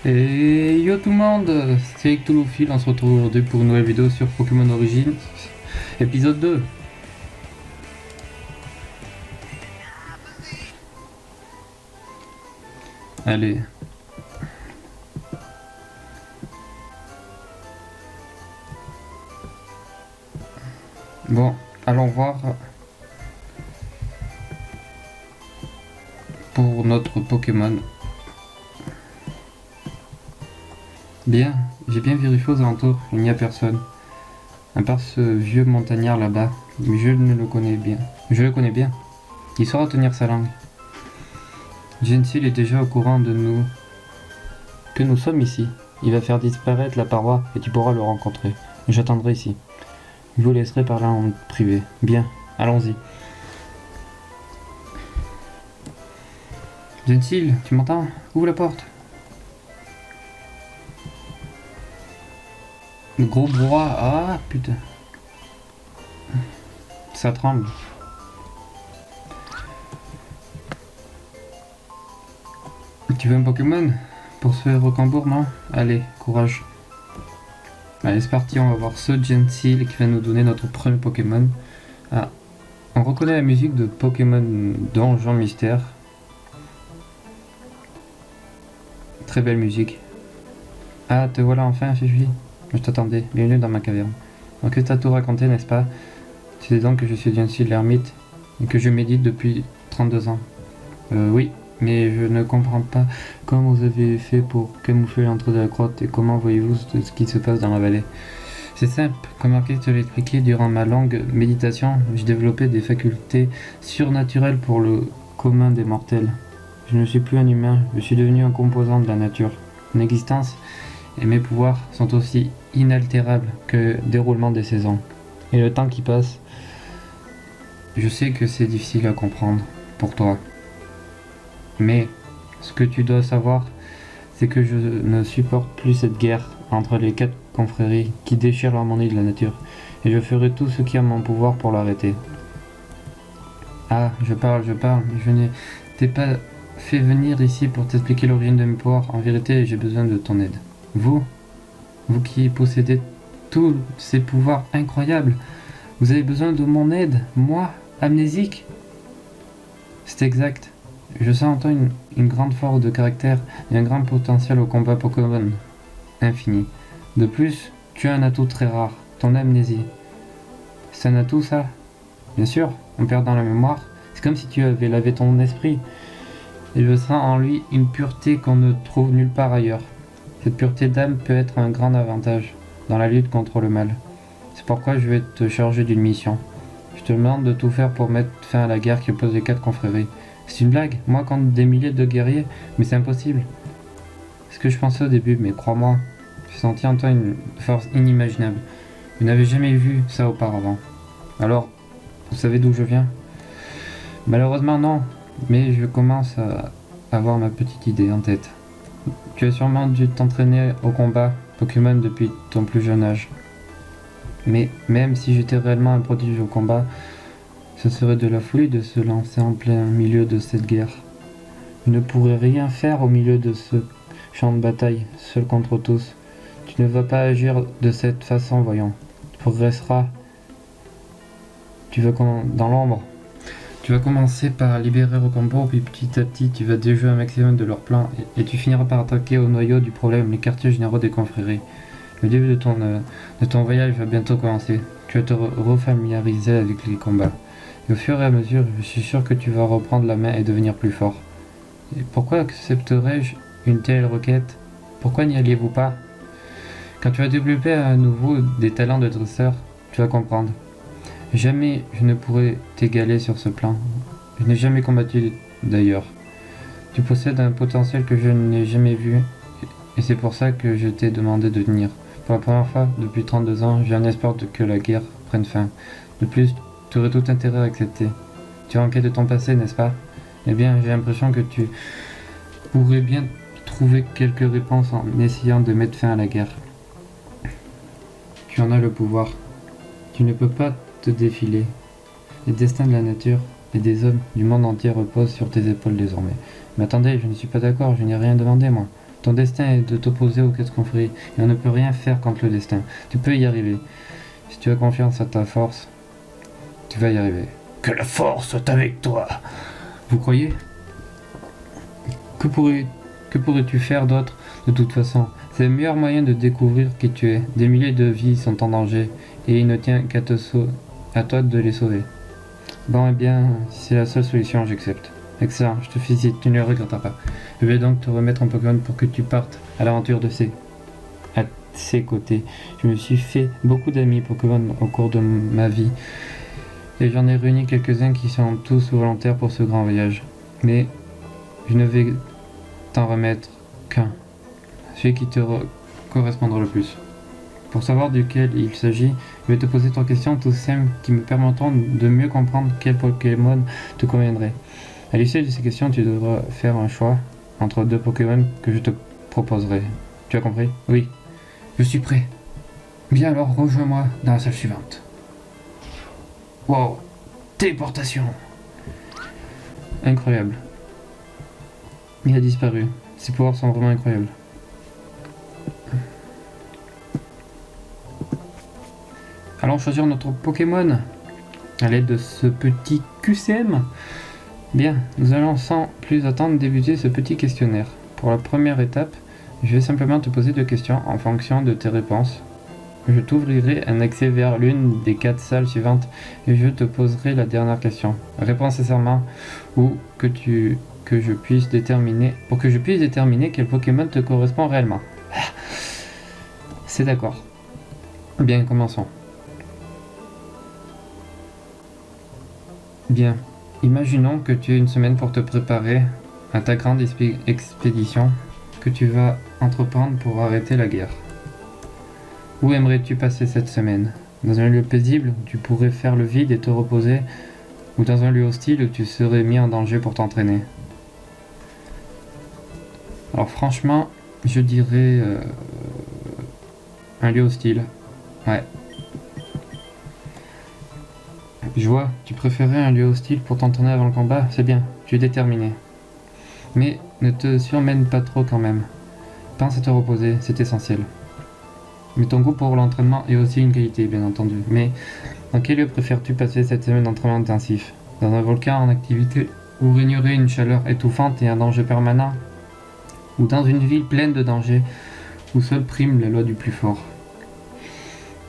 Et yo tout le monde, c'est Ectolophile, on se retrouve aujourd'hui pour une nouvelle vidéo sur Pokémon Origins, épisode 2. Allez. Bon, allons voir pour notre Pokémon. Bien, j'ai bien vérifié aux alentours, il n'y a personne. À part ce vieux montagnard là-bas, mais je le connais bien. Il saura tenir sa langue. Gentil est déjà au courant de nous. Que nous sommes ici. Il va faire disparaître la paroi et tu pourras le rencontrer. J'attendrai ici. Je vous laisserai parler en privé. Bien, allons-y. Gentil, tu m'entends? Ouvre la porte. Le gros brouhaha. Ah putain. Ça tremble. Tu veux un Pokémon? Pour se faire Rocambour, non? Allez, courage. Allez, c'est parti, on va voir ce Gentil qui va nous donner notre premier Pokémon. Ah, on reconnaît la musique de Pokémon Donjon Mystère. Très belle musique. Ah, te voilà enfin, Fifi. Je t'attendais, bienvenue dans ma caverne. Donc, que t'as tout raconté, n'est-ce pas? C'est donc que je suis Gentil l'ermite et que je médite depuis 32 ans. Oui, mais je ne comprends pas comment vous avez fait pour camoufler l'entrée de la grotte et comment voyez-vous ce qui se passe dans la vallée. C'est simple, comme Arcade te l'a expliqué, durant ma longue méditation, j'ai développé des facultés surnaturelles pour le commun des mortels. Je ne suis plus un humain, je suis devenu un composant de la nature. Mon existence et mes pouvoirs sont aussi inaltérables que le déroulement des saisons. Et le temps qui passe, je sais que c'est difficile à comprendre pour toi. Mais ce que tu dois savoir, c'est que je ne supporte plus cette guerre entre les 4 confréries qui déchirent l'harmonie de la nature, et je ferai tout ce qui est en mon pouvoir pour l'arrêter. Ah, je parle, mais je ne t'ai pas fait venir ici pour t'expliquer l'origine de mes pouvoirs. En vérité, j'ai besoin de ton aide. Vous qui possédez tous ces pouvoirs incroyables, vous avez besoin de mon aide, moi, amnésique? C'est exact. Je sens en toi une grande force de caractère et un grand potentiel au combat Pokémon infini. De plus, tu as un atout très rare, ton amnésie. C'est un atout ça? Bien sûr, en perdant la mémoire, c'est comme si tu avais lavé ton esprit. Et je sens en lui une pureté qu'on ne trouve nulle part ailleurs. Cette pureté d'âme peut être un grand avantage dans la lutte contre le mal. C'est pourquoi je vais te charger d'une mission. Je te demande de tout faire pour mettre fin à la guerre qui oppose les 4 confréries. C'est une blague, moi contre des milliers de guerriers, mais c'est impossible. C'est ce que je pensais au début, mais crois-moi, j'ai senti en toi une force inimaginable. Je n'avais jamais vu ça auparavant. Alors, vous savez d'où je viens? Malheureusement non, mais je commence à avoir ma petite idée en tête. Tu as sûrement dû t'entraîner au combat Pokémon depuis ton plus jeune âge. Mais même si j'étais réellement un prodige au combat, ce serait de la folie de se lancer en plein milieu de cette guerre. Je ne pourrais rien faire au milieu de ce champ de bataille, seul contre tous. Tu ne vas pas agir de cette façon, voyons. Tu progresseras. Tu vas dans l'ombre. Tu vas commencer par libérer Rocambour, puis petit à petit tu vas déjouer un maximum de leur plan et tu finiras par attaquer au noyau du problème, les quartiers généraux des confréries. Le début de ton voyage va bientôt commencer. Tu vas te refamiliariser avec les combats. Et au fur et à mesure, je suis sûr que tu vas reprendre la main et devenir plus fort. Et pourquoi accepterais-je une telle requête? Pourquoi n'y alliez-vous pas? Quand tu vas développer à nouveau des talents de dresseur, tu vas comprendre. Jamais je ne pourrai t'égaler sur ce plan. Je n'ai jamais combattu d'ailleurs. Tu possèdes un potentiel que je n'ai jamais vu et c'est pour ça que je t'ai demandé de venir. Pour la première fois depuis 32 ans, j'ai un espoir que la guerre prenne fin. De plus, tu aurais tout intérêt à accepter. Tu es en quête de ton passé, n'est-ce pas? Eh bien, j'ai l'impression que tu pourrais bien trouver quelques réponses en essayant de mettre fin à la guerre. Tu en as le pouvoir. Tu ne peux pas te défiler. Les destins de la nature et des hommes du monde entier reposent sur tes épaules désormais. Mais attendez, je ne suis pas d'accord, je n'ai rien demandé moi. Ton destin est de t'opposer aux quatre confréries, et on ne peut rien faire contre le destin. Tu peux y arriver. Si tu as confiance à ta force, tu vas y arriver. Que la force soit avec toi. Vous croyez? Que pourrais-tu faire d'autre de toute façon? C'est le meilleur moyen de découvrir qui tu es. Des milliers de vies sont en danger, et il ne tient à toi de les sauver. Bon, eh bien, si c'est la seule solution, j'accepte. Excellent, je te félicite, tu ne le regretteras pas. Je vais donc te remettre un Pokémon pour que tu partes à l'aventure à ses côtés. Je me suis fait beaucoup d'amis Pokémon au cours de ma vie, et j'en ai réuni quelques-uns qui sont tous volontaires pour ce grand voyage. Mais je ne vais t'en remettre qu'un, celui qui te correspondra le plus. Pour savoir duquel il s'agit, je vais te poser 3 questions tout simples qui me permettront de mieux comprendre quel Pokémon te conviendrait. À l'issue de ces questions, tu devras faire un choix entre 2 Pokémon que je te proposerai. Tu as compris? Oui. Je suis prêt. Bien alors, rejoins-moi dans la salle suivante. Wow! Téléportation! Incroyable. Il a disparu. Ses pouvoirs sont vraiment incroyables. Allons choisir notre Pokémon à l'aide de ce petit QCM. Bien, nous allons sans plus attendre débuter ce petit questionnaire. Pour la première étape, je vais simplement te poser 2 questions en fonction de tes réponses. Je t'ouvrirai un accès vers l'une des 4 salles suivantes et je te poserai la dernière question. Réponds sincèrement ou pour que je puisse déterminer quel Pokémon te correspond réellement. C'est d'accord. Bien, commençons. Bien. Imaginons que tu aies une semaine pour te préparer à ta grande expédition que tu vas entreprendre pour arrêter la guerre. Où aimerais-tu passer cette semaine? Dans un lieu paisible où tu pourrais faire le vide et te reposer, ou dans un lieu hostile où tu serais mis en danger pour t'entraîner? Alors franchement, je dirais un lieu hostile. Ouais. Je vois, tu préférais un lieu hostile pour t'entraîner avant le combat, c'est bien, tu es déterminé. Mais ne te surmène pas trop quand même. Pense à te reposer, c'est essentiel. Mais ton goût pour l'entraînement est aussi une qualité, bien entendu. Mais dans quel lieu préfères-tu passer cette semaine d'entraînement intensif? Dans un volcan en activité où régnerait une chaleur étouffante et un danger permanent? Ou dans une ville pleine de dangers où seule prime la loi du plus fort?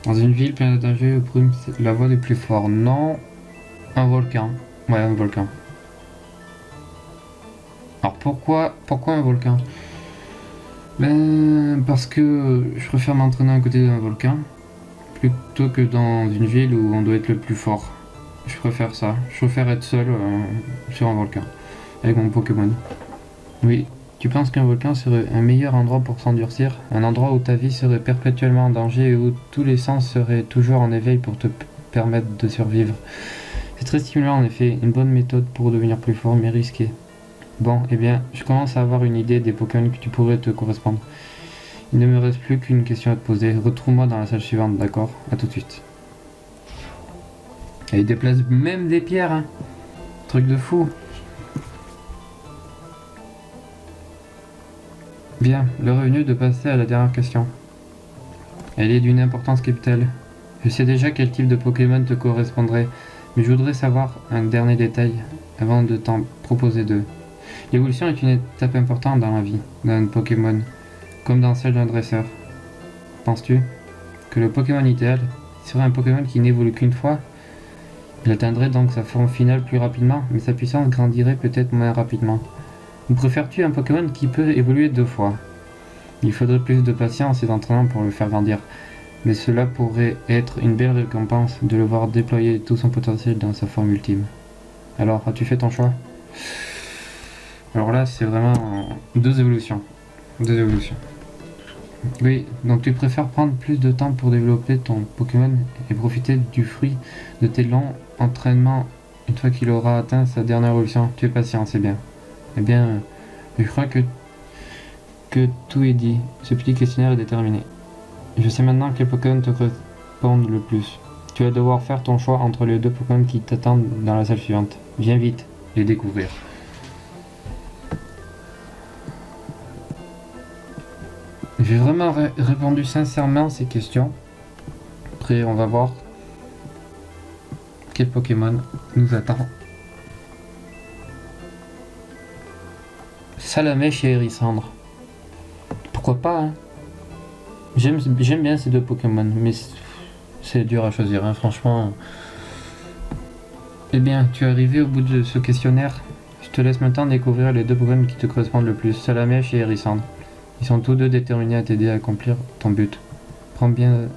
Dans une ville pleine de dangers où prime la loi du plus fort? Non, un volcan. Ouais, un volcan. Alors pourquoi un volcan? Ben, parce que je préfère m'entraîner à côté d'un volcan plutôt que dans une ville où on doit être le plus fort. Je préfère ça. Je préfère être seul sur un volcan avec mon Pokémon. Oui, tu penses qu'un volcan serait un meilleur endroit pour s'endurcir? Un endroit où ta vie serait perpétuellement en danger et où tous les sens seraient toujours en éveil pour te permettre de survivre. C'est très stimulant en effet, une bonne méthode pour devenir plus fort mais risqué. Bon, eh bien, je commence à avoir une idée des Pokémon que tu pourrais te correspondre. Il ne me reste plus qu'une question à te poser. Retrouve-moi dans la salle suivante, d'accord? A tout de suite. Et il déplace même des pierres, hein. Truc de fou. Bien, l'heure est venue de passer à la dernière question. Elle est d'une importance capitale. Je sais déjà quel type de Pokémon te correspondrait, mais je voudrais savoir un dernier détail avant de t'en proposer 2. L'évolution est une étape importante dans la vie d'un Pokémon, comme dans celle d'un dresseur. Penses-tu que le Pokémon idéal serait un Pokémon qui n'évolue qu'une fois? Il atteindrait donc sa forme finale plus rapidement, mais sa puissance grandirait peut-être moins rapidement. Ou préfères-tu un Pokémon qui peut évoluer 2 fois? Il faudrait plus de patience et d'entraînement pour le faire grandir, mais cela pourrait être une belle récompense de le voir déployer tout son potentiel dans sa forme ultime. Alors, as-tu fait ton choix? Alors là, c'est vraiment 2 évolutions. 2 évolutions. Oui, donc tu préfères prendre plus de temps pour développer ton Pokémon et profiter du fruit de tes longs entraînements une fois qu'il aura atteint sa dernière évolution. Tu es patient, c'est bien. Eh bien, je crois que tout est dit. Ce petit questionnaire est déterminé. Je sais maintenant quel Pokémon te correspondent le plus. Tu vas devoir faire ton choix entre les 2 Pokémon qui t'attendent dans la salle suivante. Viens vite les découvrir. J'ai vraiment répondu sincèrement à ces questions. Après, on va voir quel Pokémon nous attend. Salamèche et Hérissandre. Pourquoi pas, hein. J'aime bien ces deux Pokémon, mais c'est dur à choisir, hein, franchement. Eh bien, tu es arrivé au bout de ce questionnaire. Je te laisse maintenant découvrir les deux Pokémon qui te correspondent le plus, Salamèche et Hérissandre. Ils sont tous deux déterminés à t'aider à accomplir ton but. Prends bien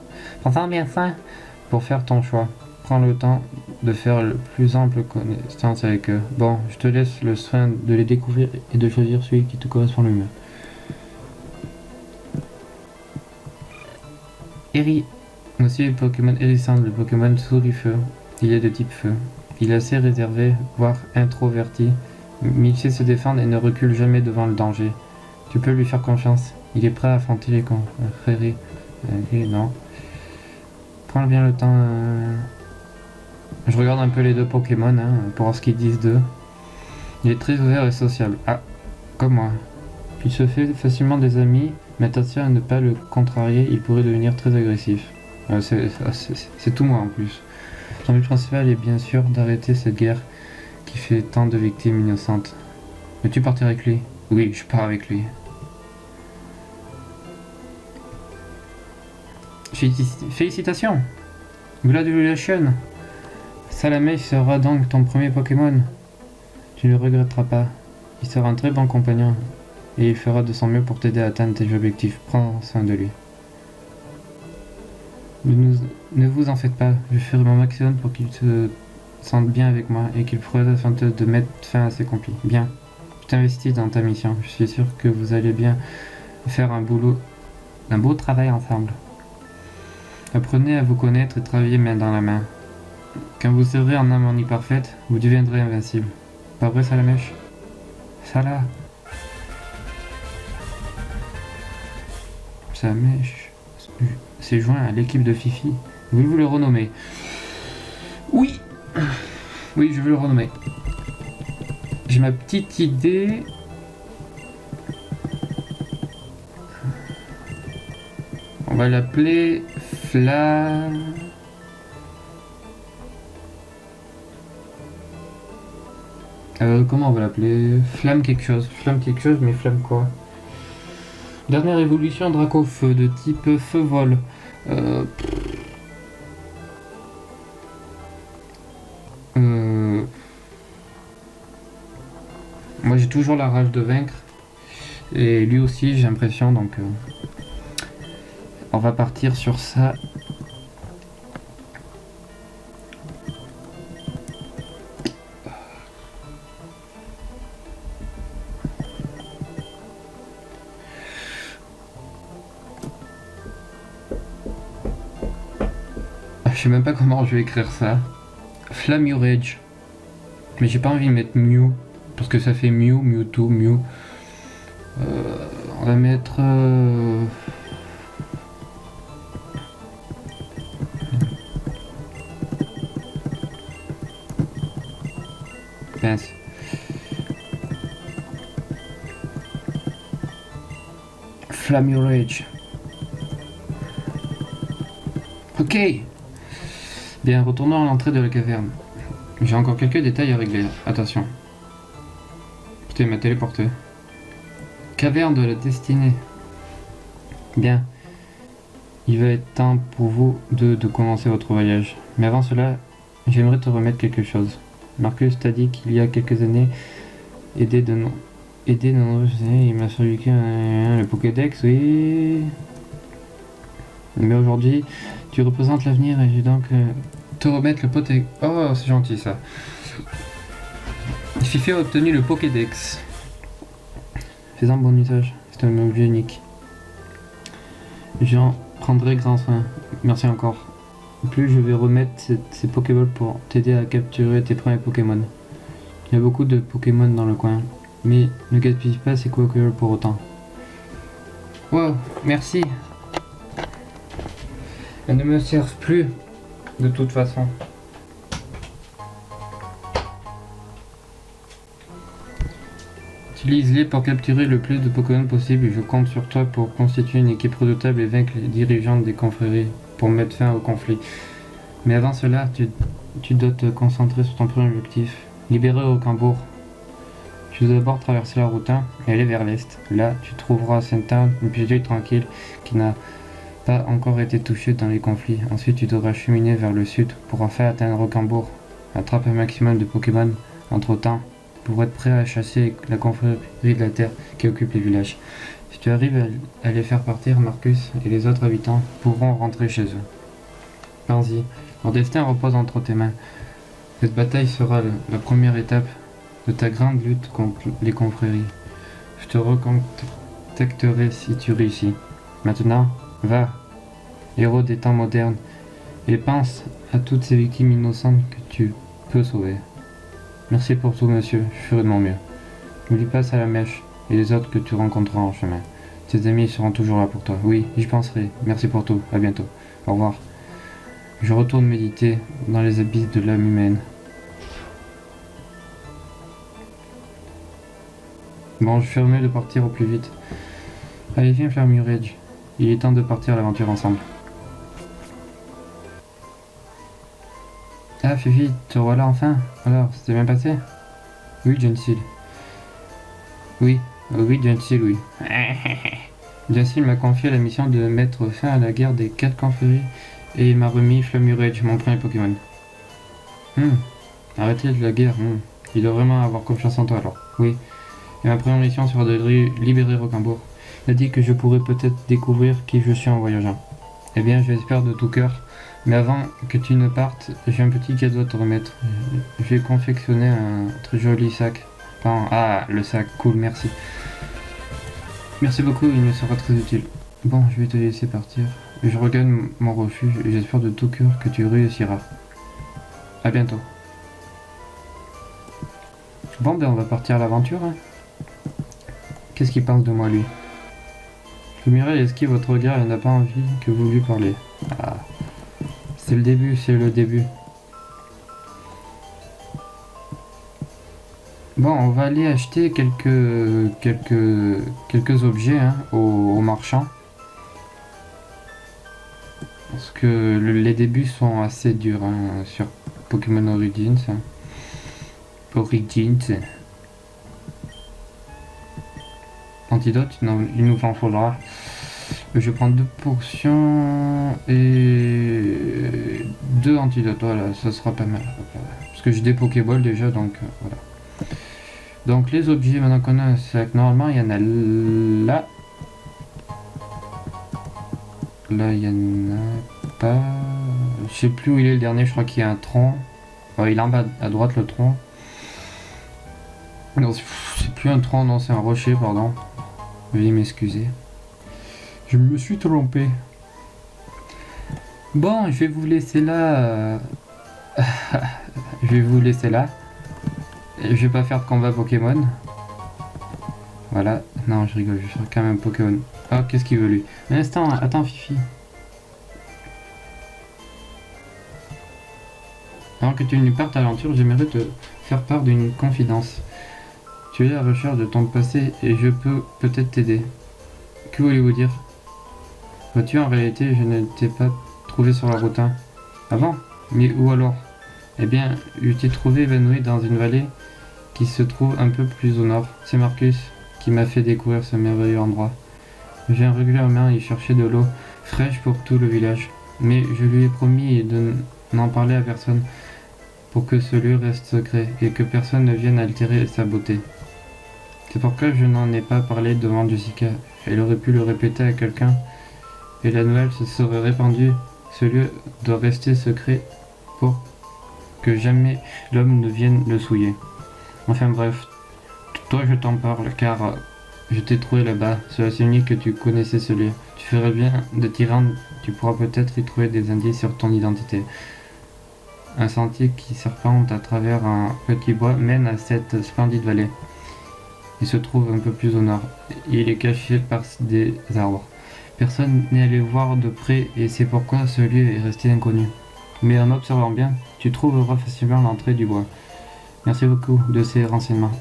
soin pour faire ton choix. Prends le temps de faire le plus ample connaissance avec eux. Bon, je te laisse le soin de les découvrir et de choisir celui qui te correspond le mieux. Voici le Pokémon Hérissandre, le Pokémon souris-feu. Il est de type feu. Il est assez réservé, voire introverti, mais il sait se défendre et ne recule jamais devant le danger. Tu peux lui faire confiance. Il est prêt à affronter les confréries. Non. Prends bien le temps. Je regarde un peu les deux Pokémon pour voir ce qu'ils disent d'eux. Il est très ouvert et sociable. Ah, comme moi. Il se fait facilement des amis, mais attention à ne pas le contrarier, il pourrait devenir très agressif. C'est tout moi en plus. Son but principal est bien sûr d'arrêter cette guerre qui fait tant de victimes innocentes. Veux-tu partir avec lui? Oui, je pars avec lui. Félicitations! Gladulation! Salamèche sera donc ton premier Pokémon. Tu ne le regretteras pas. Il sera un très bon compagnon. Et il fera de son mieux pour t'aider à atteindre tes objectifs. Prends soin de lui. Ne vous en faites pas. Je ferai mon maximum pour qu'il se sente bien avec moi et qu'il pourra afin de mettre fin à ses conflits. Bien. Je t'investis dans ta mission. Je suis sûr que vous allez bien faire un beau travail ensemble. Apprenez à vous connaître et travaillez main dans la main. Quand vous serez en harmonie parfaite, vous deviendrez invincible. Pas vrai, Salamèche? Salamèche s'est joint à l'équipe de Fifi. Voulez-vous le renommer? Oui! Oui, je veux le renommer. J'ai ma petite idée. On va l'appeler comment on va l'appeler? Flamme quelque chose, mais flamme quoi? Dernière évolution Draco-Feu de type Feu-Vol. Moi j'ai toujours la rage de vaincre. Et lui aussi j'ai l'impression, donc on va partir sur ça. Je sais même pas comment je vais écrire ça. Flamurage. Mais j'ai pas envie de mettre Mew. Parce que ça fait Mew, Mewtwo, Mew. On va mettre... Mince. Flamurage. Ok. Bien, retournons à l'entrée de la caverne. J'ai encore quelques détails à régler. Attention. Putain, il m'a téléporté. Caverne de la destinée. Bien. Il va être temps pour vous deux de commencer votre voyage. Mais avant cela, j'aimerais te remettre quelque chose. Marcus t'a dit qu'il y a quelques années, aider de nombreuses années, il m'a survécu le Pokédex, oui. Mais aujourd'hui, tu représentes l'avenir et j'ai donc te remettre le Pokédex. Oh, c'est gentil ça. Fifi a obtenu le Pokédex. Fais-en bon usage, c'est un objet unique. J'en prendrai grand soin. Merci encore. En plus, je vais remettre ces Pokéballs pour t'aider à capturer tes premiers Pokémon. Il y a beaucoup de Pokémon dans le coin, mais ne gaspille pas ces Pokéballs pour autant. Wow, merci. Elles ne me servent plus, de toute façon. Utilise-les pour capturer le plus de Pokémon possible. Je compte sur toi pour constituer une équipe redoutable et vaincre les dirigeants des confréries pour mettre fin au conflit. Mais avant cela, tu dois te concentrer sur ton premier objectif. Libérer Rocambourg. Tu dois d'abord traverser la route 1 et aller vers l'est. Là, tu trouveras Saint-Anne, une petite ville tranquille qui n'a pas encore été touchée dans les conflits. Ensuite, tu devras cheminer vers le sud pour enfin atteindre Rocambourg. Attrape un maximum de Pokémon entre-temps pour être prêt à chasser la confrérie de la Terre qui occupe les villages. Si tu arrives à les faire partir, Marcus et les autres habitants pourront rentrer chez eux. Pense-y, leur destin repose entre tes mains. Cette bataille sera la première étape de ta grande lutte contre les confréries. Je te recontacterai si tu réussis. Maintenant, va, héros des temps modernes, et pense à toutes ces victimes innocentes que tu peux sauver. Merci pour tout, monsieur, je ferai de mon mieux. N'oublie pas Salamèche et les autres que tu rencontreras en chemin. Tes amis seront toujours là pour toi. Oui, j'y penserai. Merci pour tout. À bientôt. Au revoir. Je retourne méditer dans les abysses de l'âme humaine. Bon, je ferai mieux de partir au plus vite. Allez, viens faire Murage. Il est temps de partir à l'aventure ensemble. Ah, Fifi, te voilà enfin. Alors, c'était bien passé? Oui, Gentil. Oui, Gentil, oui. Gentil m'a confié la mission de mettre fin à la guerre des 4 confréries et il m'a remis Flammurage, mon premier Pokémon. Arrêtez de la guerre. Il doit vraiment avoir confiance en toi alors. Oui. Et ma première mission sera de libérer Rocambourg. Il a dit que je pourrais peut-être découvrir qui je suis en voyageant. Eh bien, j'espère de tout cœur. Mais avant que tu ne partes, j'ai un petit cadeau à te remettre. J'ai confectionné un très joli sac. Ah, le sac, cool, merci. Merci beaucoup, il me sera très utile. Bon, je vais te laisser partir. Je regagne mon refuge et j'espère de tout cœur que tu réussiras. À bientôt. Bon, ben on va partir à l'aventure. Hein. Qu'est-ce qu'il pense de moi, lui? Flammurage esquive votre regard et n'a pas envie que vous lui parlez. Ah. C'est le début, c'est le début. Bon, on va aller acheter quelques objets hein, au marchand. Parce que les débuts sont assez durs hein, sur Pokémon Origins. Antidote, non, il nous en faudra. Je prends 2 potions et 2 antidotes, voilà, ça sera pas mal. Parce que j'ai des Pokéballs déjà, donc voilà. Donc les objets, maintenant qu'on a un sac, normalement il y en a là. Là il y en a pas. Je sais plus où il est le dernier, je crois qu'il y a un tronc. Il est en bas à droite le tronc. Non, c'est plus un tronc, non, c'est un rocher, pardon. Veuillez m'excuser. Je me suis trompé. Bon, je vais vous laisser là. Je vais vous laisser là. Je vais pas faire de combat Pokémon. Voilà. Non, je rigole, je vais faire quand même Pokémon. Oh, qu'est-ce qu'il veut lui? Un instant, attends Fifi. Avant que tu ne partes à l'aventure, j'aimerais te faire part d'une confidence. Tu es à la recherche de ton passé et je peux peut-être t'aider. Que voulez-vous dire? Vois-tu, en réalité, je ne t'ai pas trouvé sur la route 1. Ah bon? Mais où alors? Eh bien, je t'ai trouvé évanoui dans une vallée qui se trouve un peu plus au nord. C'est Marcus qui m'a fait découvrir ce merveilleux endroit. Je viens régulièrement y chercher de l'eau fraîche pour tout le village. Mais je lui ai promis de n'en parler à personne pour que ce lieu reste secret et que personne ne vienne altérer sa beauté. C'est pourquoi je n'en ai pas parlé devant Jessica. Elle aurait pu le répéter à quelqu'un et la nouvelle se serait répandue. Ce lieu doit rester secret pour que jamais l'homme ne vienne le souiller. Enfin bref, toi je t'en parle car je t'ai trouvé là-bas. Cela signifie que tu connaissais ce lieu. Tu ferais bien de t'y rendre, tu pourras peut-être y trouver des indices sur ton identité. Un sentier qui serpente à travers un petit bois mène à cette splendide vallée. Il se trouve un peu plus au nord. Il est caché par des arbres. Personne n'est allé voir de près et c'est pourquoi ce lieu est resté inconnu. Mais en observant bien, tu trouveras facilement l'entrée du bois. Merci beaucoup de ces renseignements.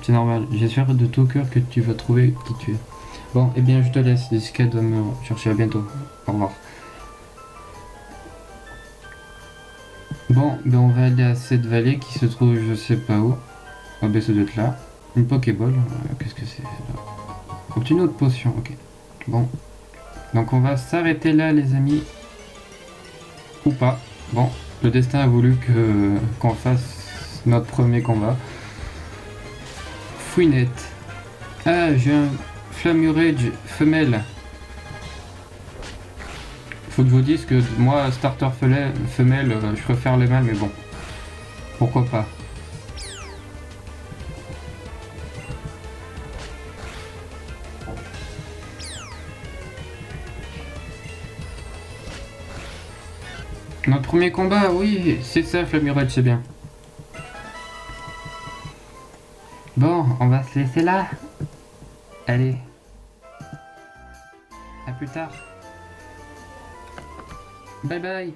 C'est normal, j'espère de tout cœur que tu vas trouver qui tu es. Bon, eh bien je te laisse, Jessica doit me chercher, à bientôt. Au revoir. Bon, ben on va aller à cette vallée qui se trouve je sais pas où. Ah ben ça doit être là. Une Pokéball, qu'est-ce que c'est là? Obtenir une autre potion, ok. Bon, donc on va s'arrêter là les amis. Ou pas. Bon, le destin a voulu que qu'on fasse notre premier combat. Fouinette. Ah, j'ai un Flammurage femelle. Faut que je vous dise que moi, starter femelle, je préfère les mâles, mais bon. Pourquoi pas. Notre premier combat, oui, c'est ça, Flammurage, c'est bien. Bon, on va se laisser là. Allez. À plus tard. Bye bye.